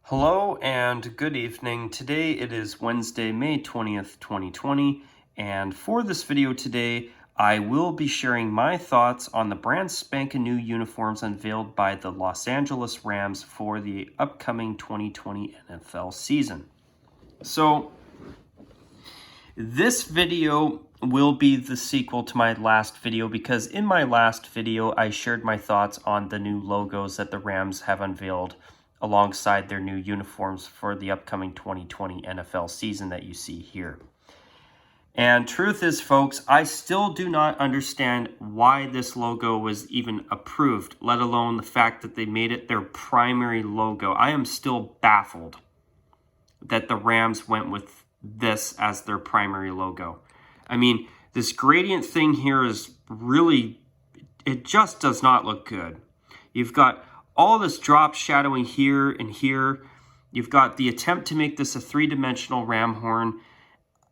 Hello and good evening. Today it is Wednesday, May 20th, 2020, and for this video today, I will be sharing my thoughts on the brand spanking new uniforms unveiled by the Los Angeles Rams for the upcoming 2020 NFL season. So, this video will be the sequel to my last video because in my last video, I shared my thoughts on the new logos that the Rams have unveiled alongside their new uniforms for the upcoming 2020 NFL season that you see here. And truth is, folks, I still do not understand why this logo was even approved, let alone the fact that they made it their primary logo. I am still baffled that the Rams went with this as their primary logo. I mean, this gradient thing here is really, it just does not look good. You've got all this drop shadowing here and here. You've got the attempt to make this a three-dimensional ram horn.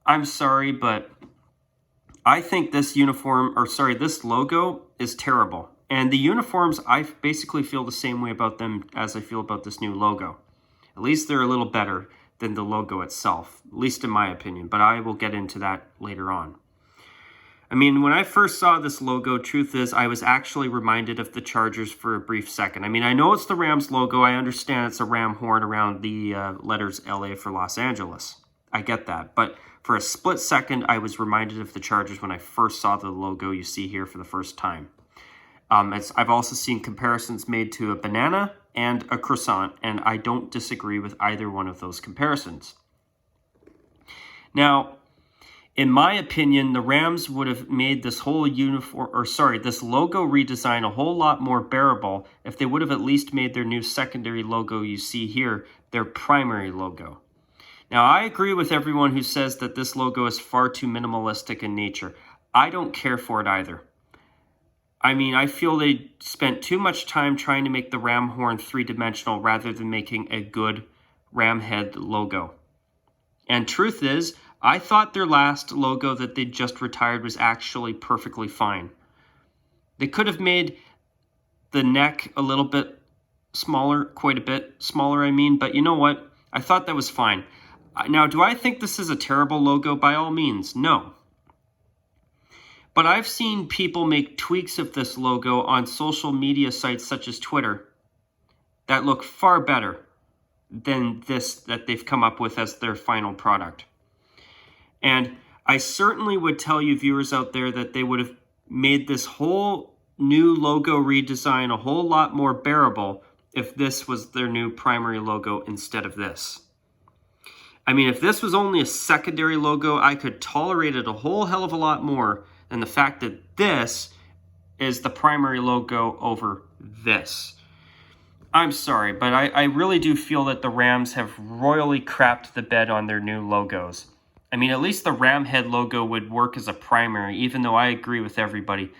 I'm sorry, but I think this this logo is terrible. And the uniforms, I basically feel the same way about them as I feel about this new logo. At least they're a little better than the logo itself, at least in my opinion, but I will get into that later on. I mean, when I first saw this logo, truth is, I was actually reminded of the Chargers for a brief second. I mean, I know it's the Rams logo. I understand it's a ram horn around the letters LA for Los Angeles. I get that. But for a split second, I was reminded of the Chargers when I first saw the logo you see here for the first time. I've also seen comparisons made to a banana and a croissant, and I don't disagree with either one of those comparisons. Now, in my opinion, the Rams would have made this whole this logo redesign a whole lot more bearable if they would have at least made their new secondary logo you see here their primary logo. Now, I agree with everyone who says that this logo is far too minimalistic in nature. I don't care for it either. I mean, I feel they spent too much time trying to make the ram horn three-dimensional rather than making a good ram head logo. And truth is, I thought their last logo that they just retired was actually perfectly fine. They could have made the neck a little bit smaller, quite a bit smaller, I mean, but you know what? I thought that was fine. Now, do I think this is a terrible logo? By all means, no. But I've seen people make tweaks of this logo on social media sites such as Twitter that look far better than this that they've come up with as their final product. And I certainly would tell you viewers out there that they would have made this whole new logo redesign a whole lot more bearable if this was their new primary logo instead of this. I mean, if this was only a secondary logo, I could tolerate it a whole hell of a lot more than the fact that this is the primary logo over this. I'm sorry, but I really do feel that the Rams have royally crapped the bed on their new logos. I mean, at least the ram head logo would work as a primary, even though I agree with everybody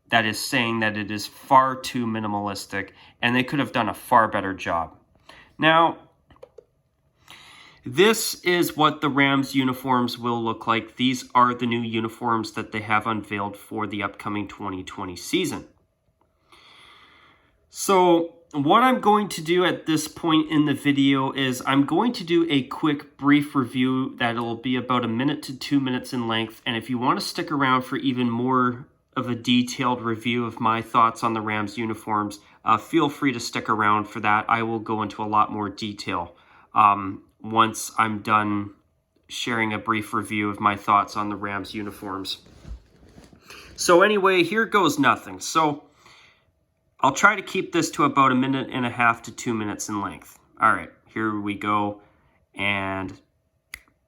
that is saying that it is far too minimalistic, and they could have done a far better job. Now, this is what the Rams uniforms will look like. These are the new uniforms that they have unveiled for the upcoming 2020 season. So, what I'm going to do at this point in the video is I'm going to do a quick brief review that'll be about 1 minute to 2 minutes in length. And if you want to stick around for even more of a detailed review of my thoughts on the Rams uniforms, feel free to stick around for that. I will go into a lot more detail once I'm done sharing a brief review of my thoughts on the Rams uniforms. So anyway, here goes nothing. So I'll try to keep this to about 1.5 minutes to 2 minutes in length. All right, here we go. And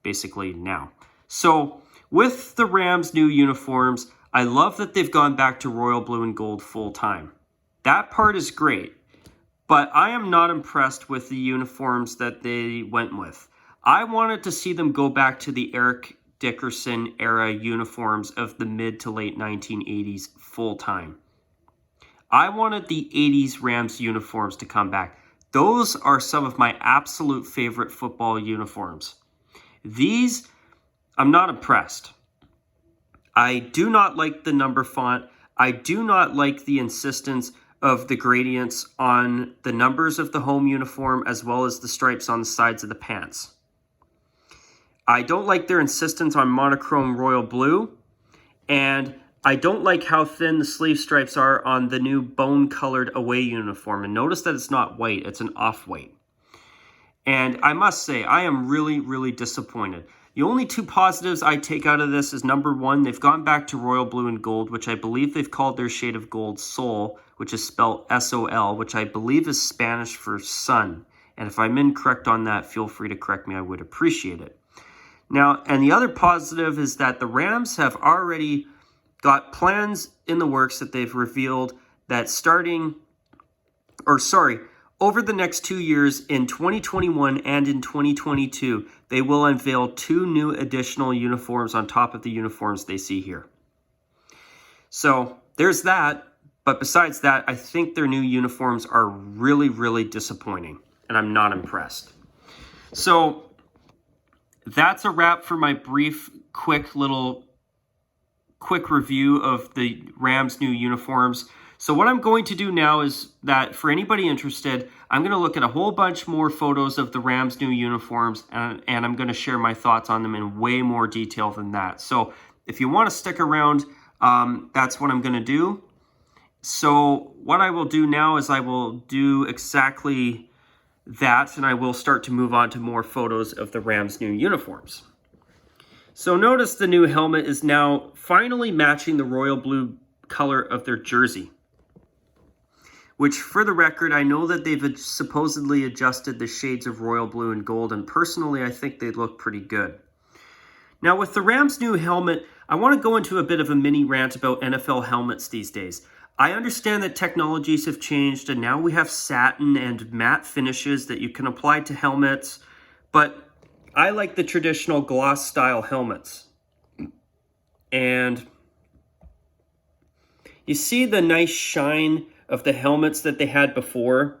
basically now. So with the Rams' new uniforms, I love that they've gone back to royal blue and gold full time. That part is great, but I am not impressed with the uniforms that they went with. I wanted to see them go back to the Eric Dickerson era uniforms of the mid to late 1980s full time. I wanted the 80s Rams uniforms to come back. Those are some of my absolute favorite football uniforms. These, I'm not impressed. I do not like the number font. I do not like the insistence of the gradients on the numbers of the home uniform as well as the stripes on the sides of the pants. I don't like their insistence on monochrome royal blue, and I don't like how thin the sleeve stripes are on the new bone-colored away uniform. And notice that it's not white, it's an off-white. And I must say, I am really, really disappointed. The only two positives I take out of this is, number one, they've gone back to royal blue and gold, which I believe they've called their shade of gold Sol, which is spelled S-O-L, which I believe is Spanish for sun. And if I'm incorrect on that, feel free to correct me. I would appreciate it. Now, and the other positive is that the Rams have already got plans in the works that they've revealed that over the next 2 years, in 2021 and in 2022, they will unveil 2 new additional uniforms on top of the uniforms they see here. So there's that. But besides that, I think their new uniforms are really, really disappointing, and I'm not impressed. So that's a wrap for my brief, quick review of the Rams' new uniforms. So what I'm going to do now is that for anybody interested, I'm going to look at a whole bunch more photos of the Rams' new uniforms, and I'm going to share my thoughts on them in way more detail than that. So if you want to stick around, that's what I'm going to do. So what I will do now is I will do exactly that, and I will start to move on to more photos of the Rams' new uniforms. So notice the new helmet is now finally matching the royal blue color of their jersey, which, for the record, I know that they've supposedly adjusted the shades of royal blue and gold, and personally I think they look pretty good. Now with the Rams' new helmet, I want to go into a bit of a mini rant about NFL helmets these days. I understand that technologies have changed and now we have satin and matte finishes that you can apply to helmets, but I like the traditional gloss style helmets. And you see the nice shine of the helmets that they had before?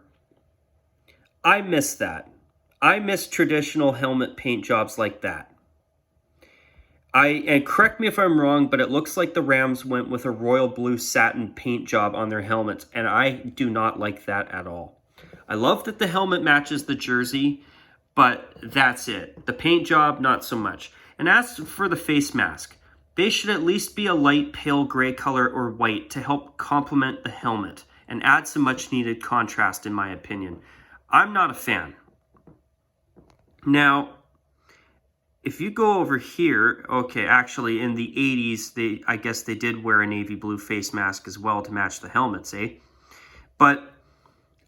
I miss that. I miss traditional helmet paint jobs like that. And correct me if I'm wrong, but it looks like the Rams went with a royal blue satin paint job on their helmets, and I do not like that at all. I love that the helmet matches the jersey, but that's it. The paint job, not so much. And as for the face mask, they should at least be a light pale gray color or white to help complement the helmet and add some much needed contrast, in my opinion. I'm not a fan. Now, if you go over here, okay, actually in the 80s, I guess they did wear a navy blue face mask as well to match the helmets, eh? But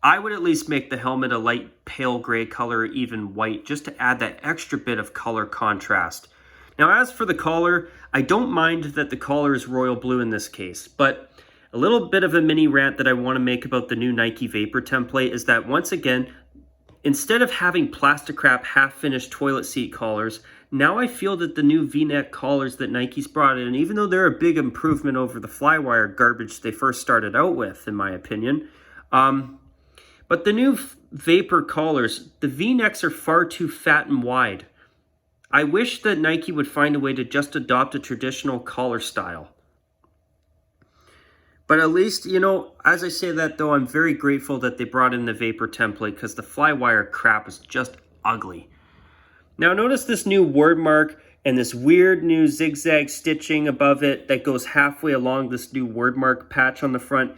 I would at least make the helmet a light pale gray color or even white, just to add that extra bit of color contrast. Now, as for the collar, I don't mind that the collar is royal blue in this case, but a little bit of a mini rant that I want to make about the new Nike Vapor template is that, once again, instead of having plastic wrap half-finished toilet seat collars, now I feel that the new V-neck collars that Nike's brought in, even though they're a big improvement over the Flywire garbage they first started out with, in my opinion, but the new Vapor collars, the V-necks are far too fat and wide. I wish that Nike would find a way to just adopt a traditional collar style. But at least, you know, as I say that though, I'm very grateful that they brought in the Vapor template, because the Flywire crap is just ugly. Now notice this new word mark and this weird new zigzag stitching above it that goes halfway along this new word mark patch on the front.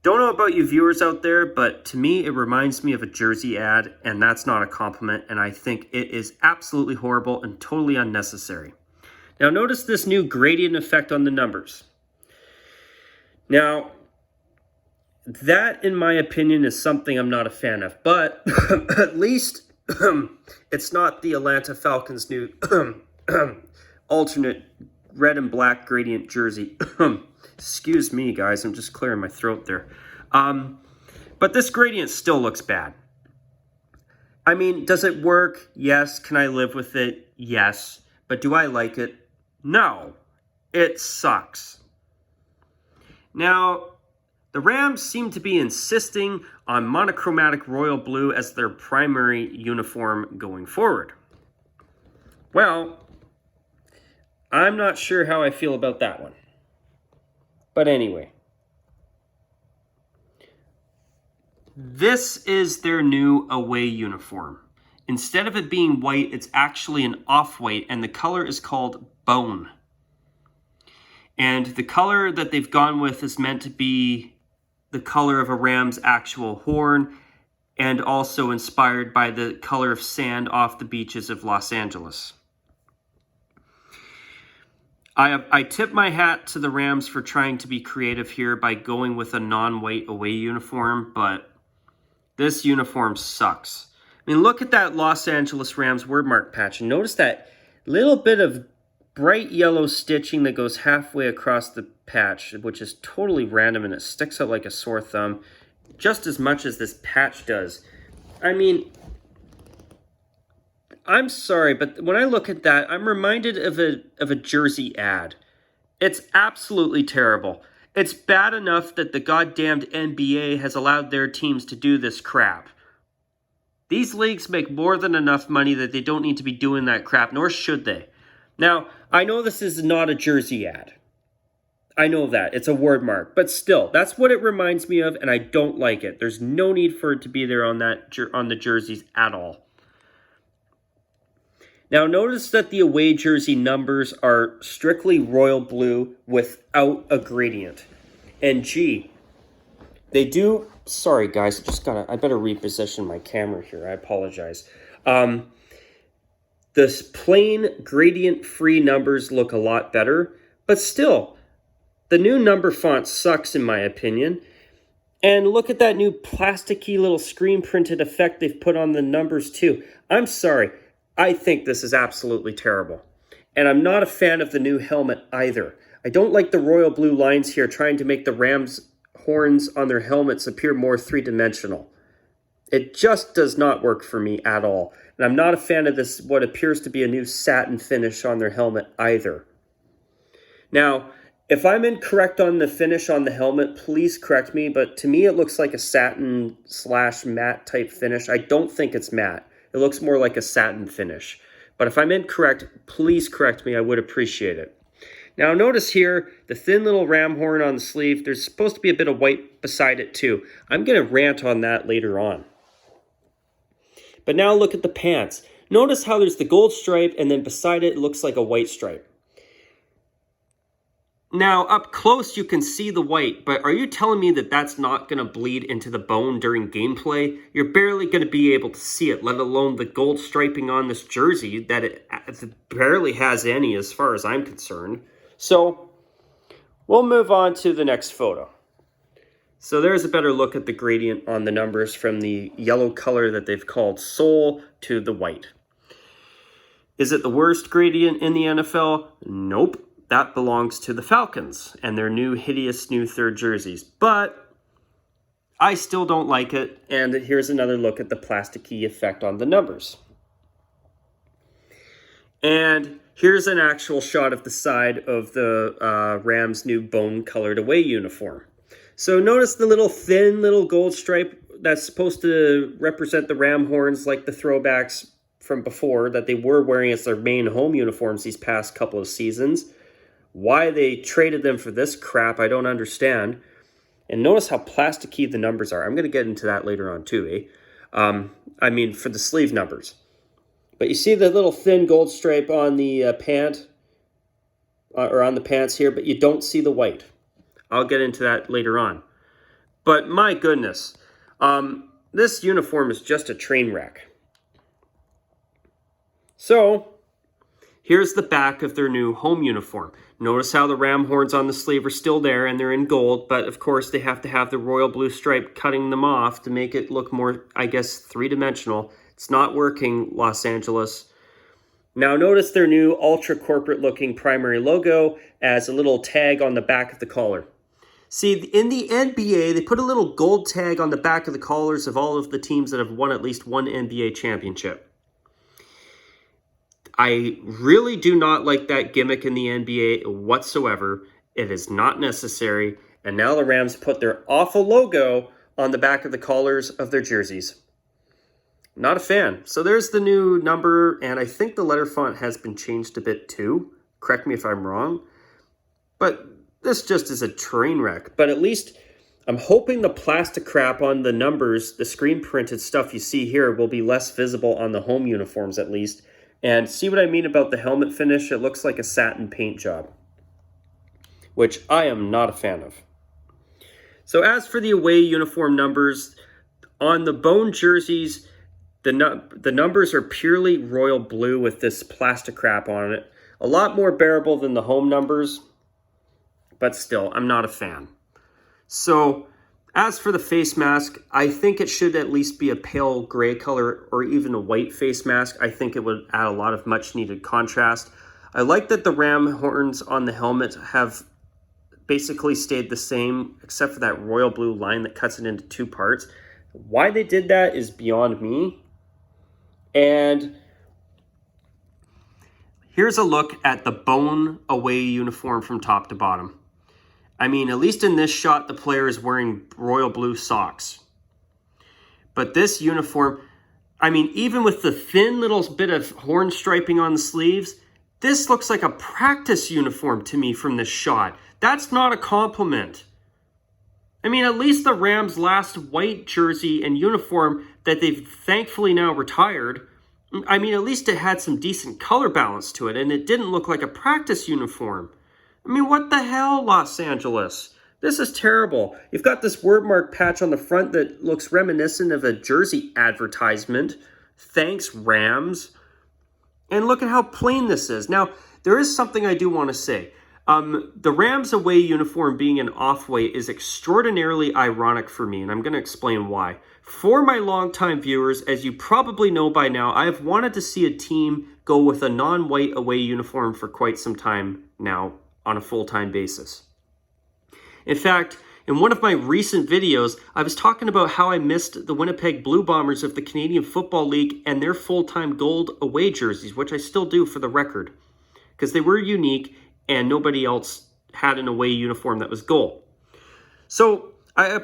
Don't know about you viewers out there, but to me it reminds me of a jersey ad, and that's not a compliment, and I think it is absolutely horrible and totally unnecessary. Now notice this new gradient effect on the numbers. Now, that, in my opinion, is something I'm not a fan of, but at least it's not the Atlanta Falcons' new alternate red and black gradient jersey. Excuse me, guys, I'm just clearing my throat there. But this gradient still looks bad. I mean, does it work? Yes. Can I live with it? Yes. But do I like it? No. It sucks. Now, the Rams seem to be insisting on monochromatic royal blue as their primary uniform going forward. Well, I'm not sure how I feel about that one. But anyway, This is their new away uniform. Instead of it being white, it's actually an off-white, and the color is called bone. And the color that they've gone with is meant to be the color of a ram's actual horn, and also inspired by the color of sand off the beaches of Los Angeles. I tip my hat to the Rams for trying to be creative here by going with a non-white away uniform, but this uniform sucks. I mean, look at that Los Angeles Rams wordmark patch, and notice that little bit of bright yellow stitching that goes halfway across the patch, which is totally random, and it sticks out like a sore thumb, just as much as this patch does. I mean, I'm sorry, but when I look at that, I'm reminded of a jersey ad. It's absolutely terrible. It's bad enough that the goddamned NBA has allowed their teams to do this crap. These leagues make more than enough money that they don't need to be doing that crap, nor should they. Now, I know this is not a jersey ad. I know that. It's a word mark. But still, that's what it reminds me of, and I don't like it. There's no need for it to be there on the jerseys at all. Now, notice that the away jersey numbers are strictly royal blue without a gradient. And gee, they do... Sorry, guys. I better reposition my camera here. I apologize. The plain gradient-free numbers look a lot better. But still, the new number font sucks in my opinion. And look at that new plasticky little screen-printed effect they've put on the numbers too. I'm sorry. I think this is absolutely terrible. And I'm not a fan of the new helmet either. I don't like the royal blue lines here trying to make the Rams' horns on their helmets appear more three-dimensional. It just does not work for me at all. And I'm not a fan of this, what appears to be a new satin finish on their helmet either. Now, if I'm incorrect on the finish on the helmet, please correct me, but to me it looks like a satin/matte type finish. I don't think it's matte. It looks more like a satin finish. But if I'm incorrect, please correct me. I would appreciate it. Now notice here, the thin little ram horn on the sleeve. There's supposed to be a bit of white beside it too. I'm going to rant on that later on. But now look at the pants. Notice how there's the gold stripe, and then beside it, it looks like a white stripe. Now, up close, you can see the white, but are you telling me that that's not going to bleed into the bone during gameplay? You're barely going to be able to see it, let alone the gold striping on this jersey that it barely has any as far as I'm concerned. So, we'll move on to the next photo. So there's a better look at the gradient on the numbers from the yellow color that they've called soul to the white. Is it the worst gradient in the NFL? Nope. That belongs to the Falcons and their new hideous new third jerseys. But I still don't like it. And here's another look at the plasticky effect on the numbers. And here's an actual shot of the side of the Rams' new bone-colored away uniform. So notice the little thin little gold stripe that's supposed to represent the ram horns like the throwbacks from before that they were wearing as their main home uniforms these past couple of seasons. Why they traded them for this crap, I don't understand. And notice how plasticky the numbers are. I'm going to get into that later on too, I mean, for the sleeve numbers. But you see the little thin gold stripe on the pant, or on the pants here, but you don't see the white. I'll get into that later on. But my goodness, this uniform is just a train wreck. So, here's the back of their new home uniform. Notice how the ram horns on the sleeve are still there and they're in gold, but of course they have to have the royal blue stripe cutting them off to make it look more, I guess, three-dimensional. It's not working, Los Angeles. Now notice their new ultra-corporate looking primary logo as a little tag on the back of the collar. See, in the NBA, they put a little gold tag on the back of the collars of all of the teams that have won at least one NBA championship. I really do not like that gimmick in the NBA whatsoever. It is not necessary. And now the Rams put their awful logo on the back of the collars of their jerseys. Not a fan. So there's the new number, and I think the letter font has been changed a bit too. Correct me if I'm wrong. But this just is a train wreck. But at least I'm hoping the plastic crap on the numbers, the screen printed stuff you see here, will be less visible on the home uniforms at least. And see what I mean about the helmet finish? It looks like a satin paint job, which I am not a fan of. So as for the away uniform numbers, on the bone jerseys, the numbers are purely royal blue with this plastic crap on it. A lot more bearable than the home numbers, but still, I'm not a fan. So as for the face mask, I think it should at least be a pale gray color or even a white face mask. I think it would add a lot of much needed contrast. I like that the ram horns on the helmet have basically stayed the same, except for that royal blue line that cuts it into two parts. Why they did that is beyond me. And here's a look at the bone away uniform from top to bottom. I mean, at least in this shot, the player is wearing royal blue socks. But this uniform, I mean, even with the thin little bit of horn striping on the sleeves, this looks like a practice uniform to me from this shot. That's not a compliment. I mean, at least the Rams' last white jersey and uniform that they've thankfully now retired, I mean, at least it had some decent color balance to it, and it didn't look like a practice uniform. I mean, what the hell, Los Angeles? This is terrible. You've got this word mark patch on the front that looks reminiscent of a jersey advertisement. Thanks, Rams. And look at how plain this is. Now, there is something I do want to say. The Rams away uniform being an off-white is extraordinarily ironic for me, and I'm going to explain why. For my longtime viewers, as you probably know by now, I have wanted to see a team go with a non-white away uniform for quite some time now on a full-time basis. In fact, in one of my recent videos, I was talking about how I missed the Winnipeg Blue Bombers of the Canadian Football League and their full-time gold away jerseys, which I still do for the record, because they were unique and nobody else had an away uniform that was gold. So I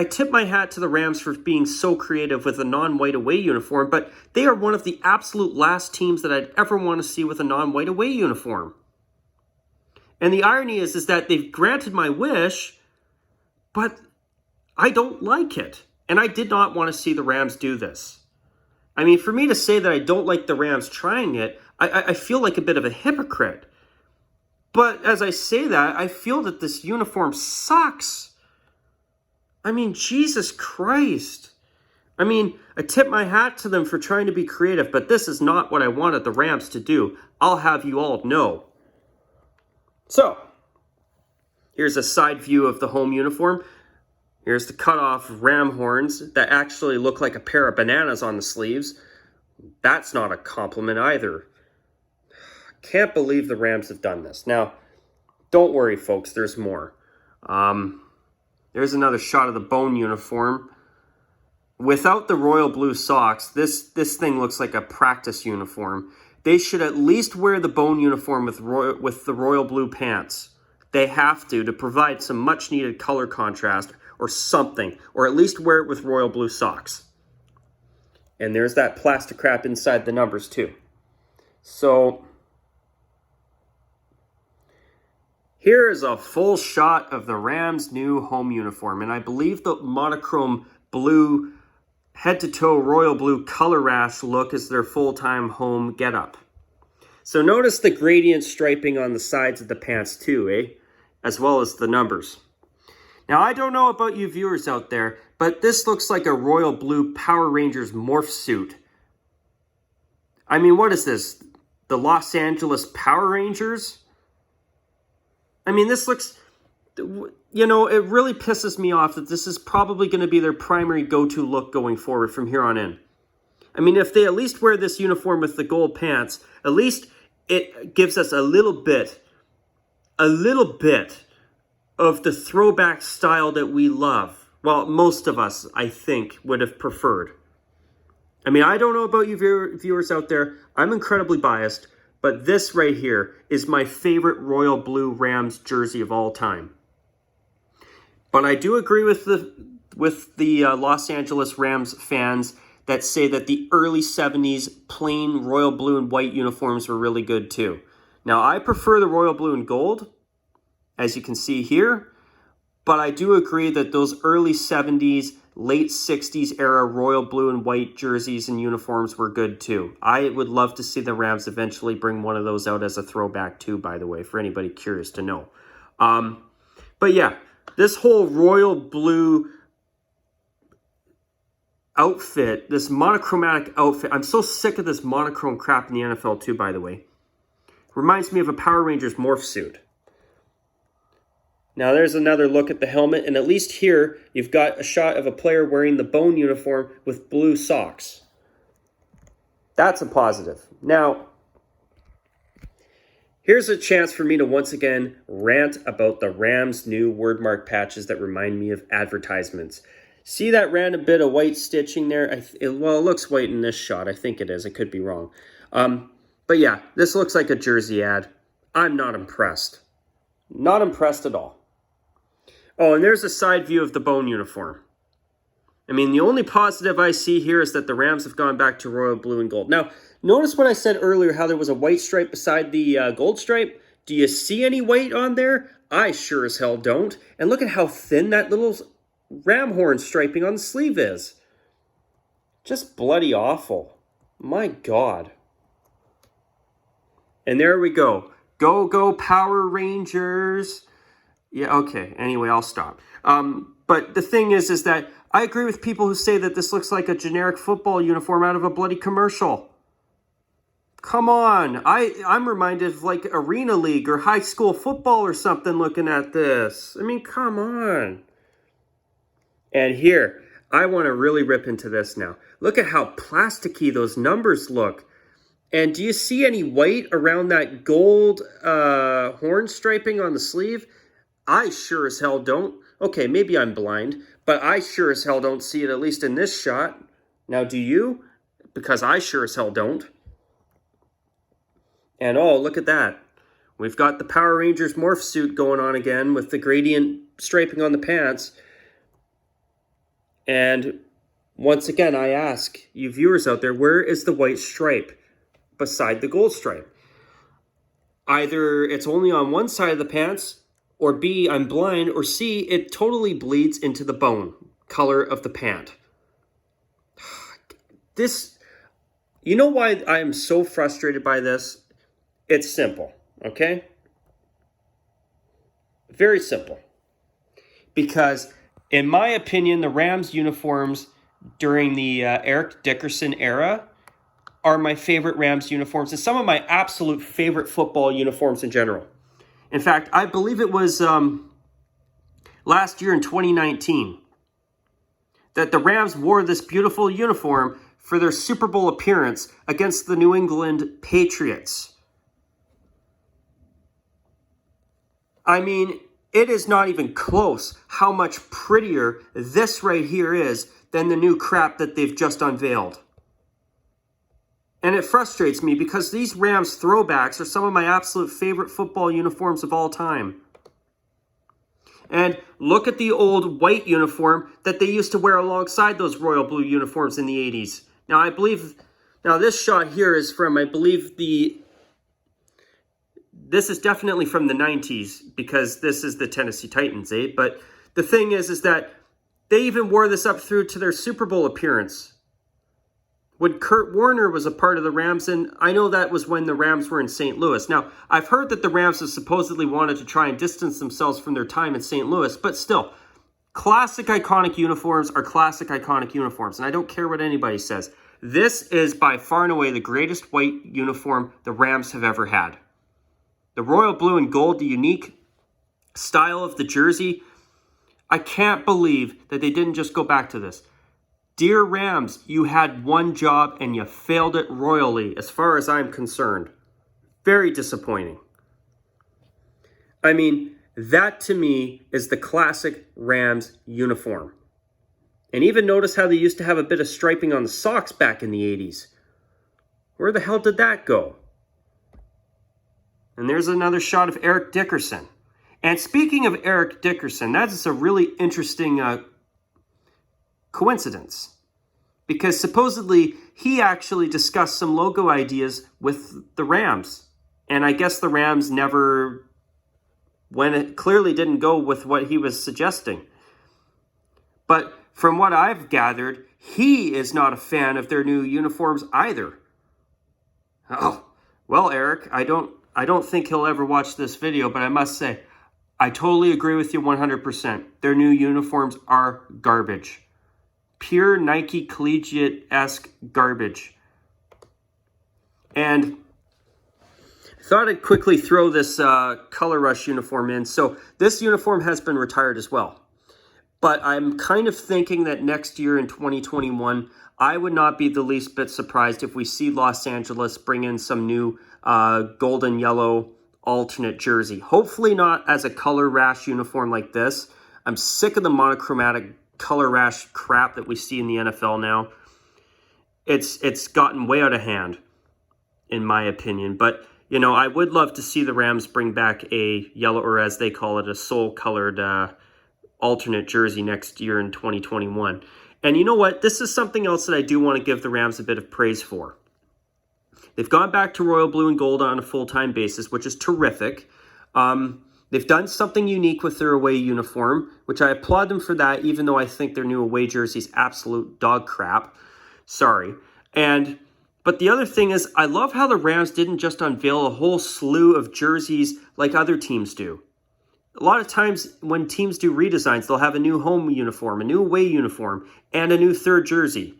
tip my hat to the Rams for being so creative with a non-white away uniform, but they are one of the absolute last teams that I'd ever want to see with a non-white away uniform. And the irony is that they've granted my wish, but I don't like it. And I did not want to see the Rams do this. I mean, for me to say that I don't like the Rams trying it, I feel like a bit of a hypocrite. But as I say that, I feel that this uniform sucks. I mean, Jesus Christ. I mean, I tip my hat to them for trying to be creative, but this is not what I wanted the Rams to do. I'll have you all know. So, here's a side view of the home uniform. Here's the cut-off ram horns that actually look like a pair of bananas on the sleeves. That's not a compliment either. Can't believe the Rams have done this. Now, don't worry, folks. There's more. There's another shot of the bone uniform. Without the royal blue socks, this thing looks like a practice uniform. They should at least wear the bone uniform with the royal blue pants. They have to provide some much-needed color contrast or something, or at least wear it with royal blue socks. And there's that plastic crap inside the numbers, too. So here is a full shot of the Rams' new home uniform, and I believe the monochrome blue head-to-toe royal blue color rash look is their full-time home getup. So notice the gradient striping on the sides of the pants too, as well as the numbers. Now, I don't know about you viewers out there, but this looks like a royal blue Power Rangers morph suit. I mean, what is this? The Los Angeles Power Rangers? I mean, this looks... You know, it really pisses me off that this is probably going to be their primary go-to look going forward from here on in. I mean, if they at least wear this uniform with the gold pants, at least it gives us a little bit of the throwback style that we love. Well, most of us, I think, would have preferred. I mean, I don't know about you viewers out there. I'm incredibly biased, but this right here is my favorite royal blue Rams jersey of all time. But I do agree with the Los Angeles Rams fans that say that the early 70s plain royal blue and white uniforms were really good too. Now, I prefer the royal blue and gold, as you can see here, But I do agree that those early 70s, late 60s era royal blue and white jerseys and uniforms were good too. I would love to see the Rams eventually bring one of those out as a throwback too, by the way, for anybody curious to know. But yeah, this whole royal blue outfit, this monochromatic outfit, I'm so sick of this monochrome crap in the NFL too, by the way. Reminds me of a Power Rangers morph suit. Now there's another look at the helmet, and at least here you've got a shot of a player wearing the bone uniform with blue socks. That's a positive. Now, here's a chance for me to once again rant about the Rams' new wordmark patches that remind me of advertisements. See that random bit of white stitching there? Well, it looks white in this shot. I think it is. I could be wrong. But yeah, this looks like a jersey ad. I'm not impressed. Not impressed at all. Oh, and there's a side view of the bone uniform. I mean, the only positive I see here is that the Rams have gone back to royal blue and gold. Now, notice when I said earlier how there was a white stripe beside the gold stripe? Do you see any white on there? I sure as hell don't. And look at how thin that little ram horn striping on the sleeve is. Just bloody awful. My God. And there we go. Go, go, Power Rangers. Yeah, okay. Anyway, I'll stop. But the thing is that I agree with people who say that this looks like a generic football uniform out of a bloody commercial. Come on. I'm reminded of like Arena League or high school football or something looking at this. I mean, come on. And here, I want to really rip into this now. Look at how plasticky those numbers look. And do you see any white around that gold horn striping on the sleeve? I sure as hell don't. Okay, maybe I'm blind, but I sure as hell don't see it, at least in this shot. Now, do you? Because I sure as hell don't. And oh, look at that. We've got the Power Rangers morph suit going on again with the gradient striping on the pants. And once again, I ask you viewers out there, where is the white stripe beside the gold stripe? Either it's only on one side of the pants, or B, I'm blind, or C, it totally bleeds into the bone color of the pant. This, you know why I am so frustrated by this? It's simple, okay? Very simple. Because, in my opinion, the Rams uniforms during the Eric Dickerson era are my favorite Rams uniforms and some of my absolute favorite football uniforms in general. In fact, I believe it was last year in 2019 that the Rams wore this beautiful uniform for their Super Bowl appearance against the New England Patriots. I mean, it is not even close how much prettier this right here is than the new crap that they've just unveiled. And it frustrates me because these Rams throwbacks are some of my absolute favorite football uniforms of all time. And look at the old white uniform that they used to wear alongside those royal blue uniforms in the 80s. Now, I believe, this shot here is from, I believe, this is definitely from the 90s because this is the Tennessee Titans, eh? But the thing is that they even wore this up through to their Super Bowl appearance when Kurt Warner was a part of the Rams, and I know that was when the Rams were in St. Louis. Now, I've heard that the Rams have supposedly wanted to try and distance themselves from their time in St. Louis, but still, classic iconic uniforms are classic iconic uniforms, and I don't care what anybody says. This is by far and away the greatest white uniform the Rams have ever had. The royal blue and gold, the unique style of the jersey, I can't believe that they didn't just go back to this. Dear Rams, you had one job and you failed it royally, as far as I'm concerned. Very disappointing. I mean, that to me is the classic Rams uniform. And even notice how they used to have a bit of striping on the socks back in the 80s. Where the hell did that go? And there's another shot of Eric Dickerson. And speaking of Eric Dickerson, that's a really interesting coincidence. Because supposedly he actually discussed some logo ideas with the Rams. And I guess the Rams never when it clearly didn't go with what he was suggesting. But from what I've gathered, he is not a fan of their new uniforms either. Oh, well, Eric, I don't think he'll ever watch this video, but I must say, I totally agree with you 100%. Their new uniforms are garbage. Pure Nike collegiate-esque garbage. And I thought I'd quickly throw this Color Rush uniform in. So this uniform has been retired as well. But I'm kind of thinking that next year in 2021, I would not be the least bit surprised if we see Los Angeles bring in some new golden yellow alternate jersey. Hopefully not as a color rash uniform like this. I'm sick of the monochromatic color rash crap that we see in the NFL now. It's gotten way out of hand, in my opinion. But, you know, I would love to see the Rams bring back a yellow, or as they call it, a soul-colored alternate jersey next year in 2021. And you know what? This is something else that I do want to give the Rams a bit of praise for. They've gone back to royal blue and gold on a full-time basis, which is terrific. They've done something unique with their away uniform, which I applaud them for that, even though I think their new away jersey is absolute dog crap. Sorry. But the other thing is, I love how the Rams didn't just unveil a whole slew of jerseys like other teams do. A lot of times when teams do redesigns, they'll have a new home uniform, a new away uniform, and a new third jersey.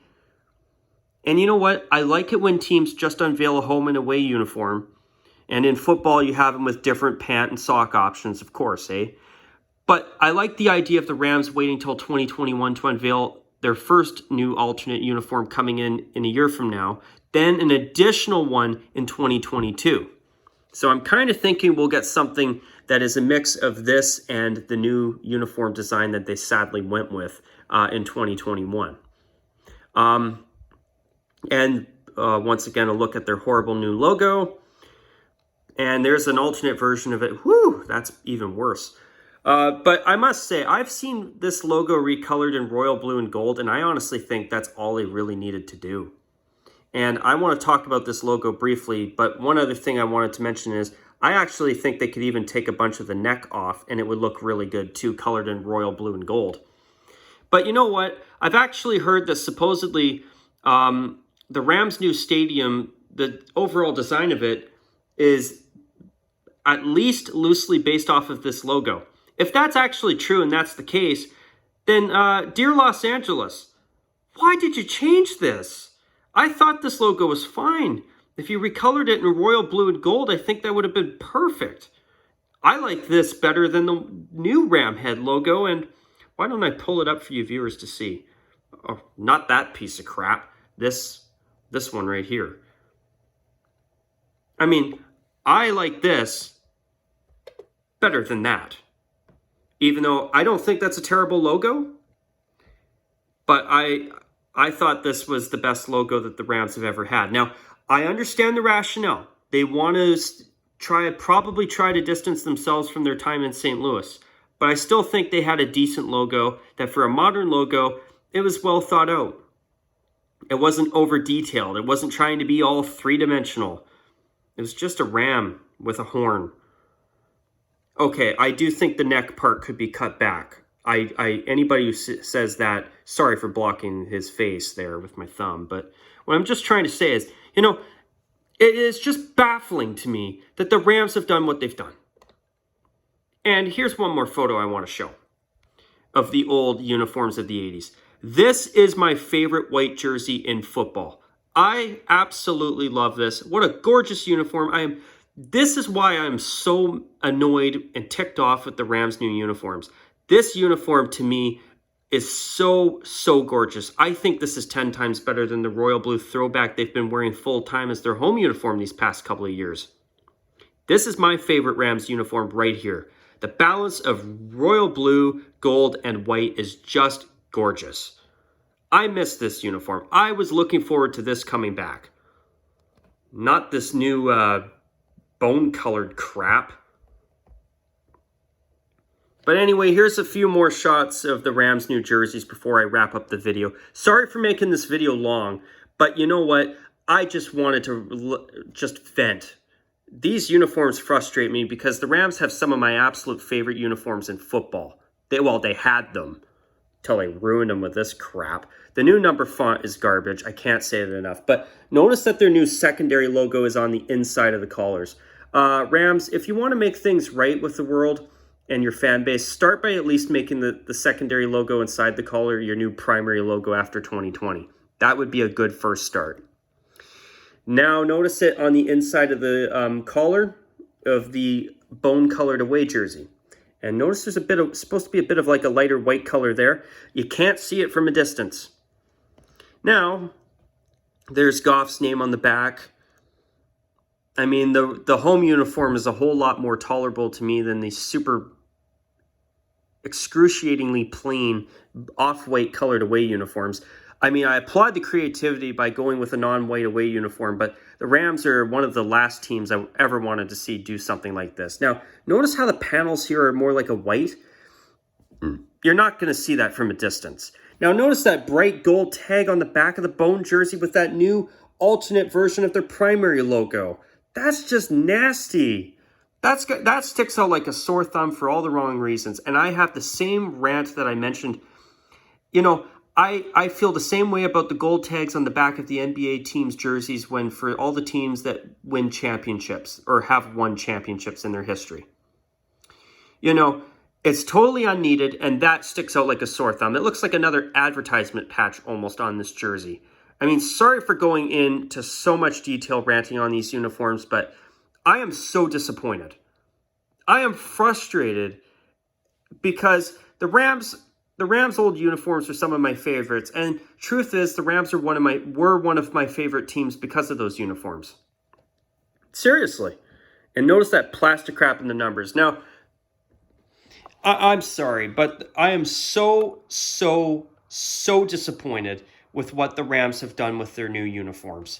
And you know what? I like it when teams just unveil a home and away uniform. And in football, you have them with different pant and sock options, of course, eh? But I like the idea of the Rams waiting till 2021 to unveil their first new alternate uniform coming in a year from now, then an additional one in 2022. So I'm kind of thinking we'll get something that is a mix of this and the new uniform design that they sadly went with in 2021. Once again, a look at their horrible new logo. And there's an alternate version of it. Whew, that's even worse. But I must say, I've seen this logo recolored in royal blue and gold, and I honestly think that's all they really needed to do. And I want to talk about this logo briefly, but one other thing I wanted to mention is I actually think they could even take a bunch of the neck off, and it would look really good too, colored in royal blue and gold. But you know what? I've actually heard that supposedly the Rams' new stadium, the overall design of it, is at least loosely based off of this logo. If that's actually true and that's the case, then dear Los Angeles, why did you change this? I thought this logo was fine. If you recolored it in royal blue and gold, I think that would have been perfect. I like this better than the new Ram head logo, and why don't I pull it up for you viewers to see? Oh, not that piece of crap. This one right here. I mean, I like this better than that. Even though I don't think that's a terrible logo, but I thought this was the best logo that the Rams have ever had. Now, I understand the rationale. They want to probably try to distance themselves from their time in St. Louis, but I still think they had a decent logo that for a modern logo, it was well thought out. It wasn't over-detailed. It wasn't trying to be all three-dimensional. It was just a ram with a horn. Okay, I do think the neck part could be cut back. Anybody who says that, sorry for blocking his face there with my thumb, but what I'm just trying to say is, you know, it is just baffling to me that the Rams have done what they've done. And here's one more photo I want to show of the old uniforms of the 80s. This is my favorite white jersey in football. I absolutely love this. What a gorgeous uniform. This is why I'm so annoyed and ticked off with the Rams' new uniforms. This uniform, to me, is so, so gorgeous. I think this is 10 times better than the royal blue throwback they've been wearing full-time as their home uniform these past couple of years. This is my favorite Rams uniform right here. The balance of royal blue, gold, and white is just gorgeous. I miss this uniform. I was looking forward to this coming back. Not this new bone-colored crap. But anyway, here's a few more shots of the Rams' new jerseys before I wrap up the video. Sorry for making this video long, but you know what? I just wanted to just vent. these uniforms frustrate me because the Rams have some of my absolute favorite uniforms in football. They had them till they ruined them with this crap. The new number font is garbage. I can't say it enough. But notice that their new secondary logo is on the inside of the collars. Rams, if you want to make things right with the world and your fan base, start by at least making the secondary logo inside the collar your new primary logo after 2020. That would be a good first start. Now notice it on the inside of the collar of the bone-colored away jersey. And notice there's supposed to be a bit of like a lighter white color there. You can't see it from a distance. Now, there's Goff's name on the back. I mean, the home uniform is a whole lot more tolerable to me than the super excruciatingly plain off-white colored away uniforms. I mean, I applaud the creativity by going with a non-white away uniform, but the Rams are one of the last teams I ever wanted to see do something like this. Now, notice how the panels here are more like a white. You're not going to see that from a distance. Now, notice that bright gold tag on the back of the bone jersey with that new alternate version of their primary logo. That's just nasty. That sticks out like a sore thumb for all the wrong reasons. And I have the same rant that I mentioned. You know, I feel the same way about the gold tags on the back of the NBA teams' jerseys when for all the teams that win championships or have won championships in their history. You know, it's totally unneeded, and that sticks out like a sore thumb. It looks like another advertisement patch almost on this jersey. I mean, sorry for going into so much detail ranting on these uniforms, but I am so disappointed. I am frustrated because the Rams' old uniforms are some of my favorites, and truth is, the Rams were one of my favorite teams because of those uniforms. Seriously. And notice that plastic crap in the numbers. Now, I'm sorry, but I am so disappointed with what the Rams have done with their new uniforms.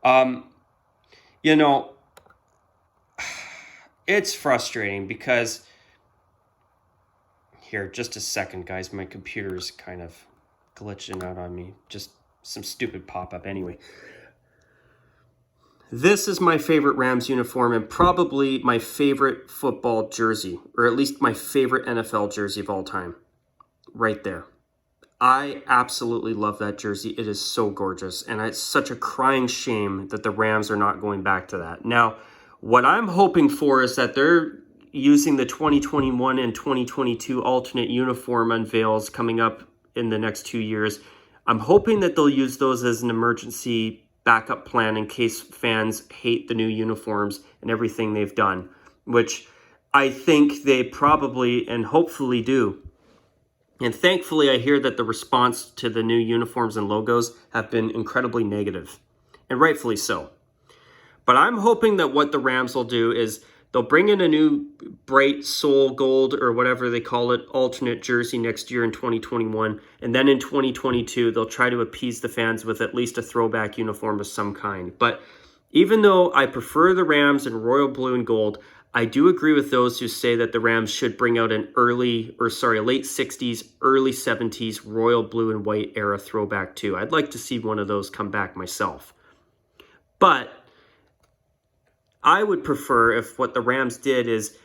You know, it's frustrating because... Here, just a second, guys. My computer is kind of glitching out on me. Just some stupid pop-up anyway. This is my favorite Rams uniform and probably my favorite football jersey, or at least my favorite NFL jersey of all time. Right there. I absolutely love that jersey. It is so gorgeous, and it's such a crying shame that the Rams are not going back to that. Now, what I'm hoping for is that they're using the 2021 and 2022 alternate uniform unveils coming up in the next 2 years. I'm hoping that they'll use those as an emergency backup plan in case fans hate the new uniforms and everything they've done, which I think they probably and hopefully do. And thankfully, I hear that the response to the new uniforms and logos have been incredibly negative, and rightfully so. But I'm hoping that what the Rams will do is they'll bring in a new bright soul gold or whatever they call it, alternate jersey next year in 2021. And then in 2022, they'll try to appease the fans with at least a throwback uniform of some kind. But even though I prefer the Rams in royal blue and gold, I do agree with those who say that the Rams should bring out an late 60s, early 70s royal blue and white era throwback too. I'd like to see one of those come back myself. But I would prefer if what the Rams did is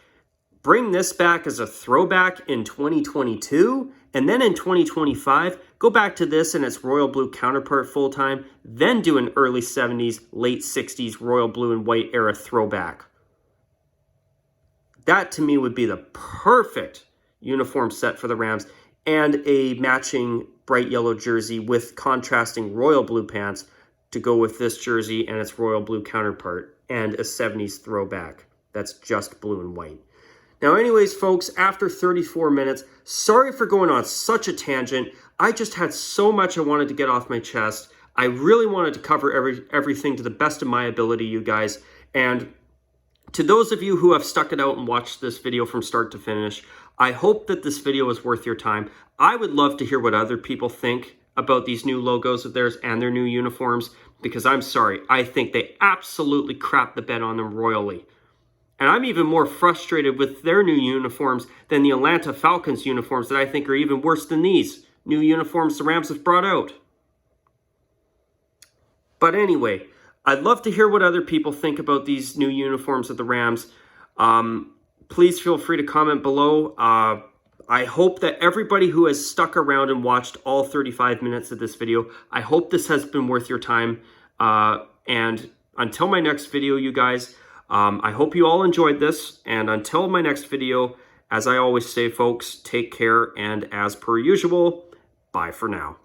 bring this back as a throwback in 2022, and then in 2025, go back to this and its royal blue counterpart full-time, then do an early 70s, late 60s royal blue and white era throwback. That, to me, would be the perfect uniform set for the Rams, and a matching bright yellow jersey with contrasting royal blue pants to go with this jersey and its royal blue counterpart, and a 70s throwback that's just blue and white. Now, anyways, folks, after 34 minutes, sorry for going on such a tangent. I just had so much I wanted to get off my chest. I really wanted to cover everything to the best of my ability, you guys. And to those of you who have stuck it out and watched this video from start to finish, I hope that this video was worth your time. I would love to hear what other people think about these new logos of theirs and their new uniforms, because I'm sorry, I think they absolutely crapped the bed on them royally. And I'm even more frustrated with their new uniforms than the Atlanta Falcons uniforms that I think are even worse than these new uniforms the Rams have brought out. But anyway, I'd love to hear what other people think about these new uniforms of the Rams. Please feel free to comment below. I hope that everybody who has stuck around and watched all 35 minutes of this video, I hope this has been worth your time. And until my next video, you guys, I hope you all enjoyed this. And until my next video, as I always say, folks, take care. And as per usual, bye for now.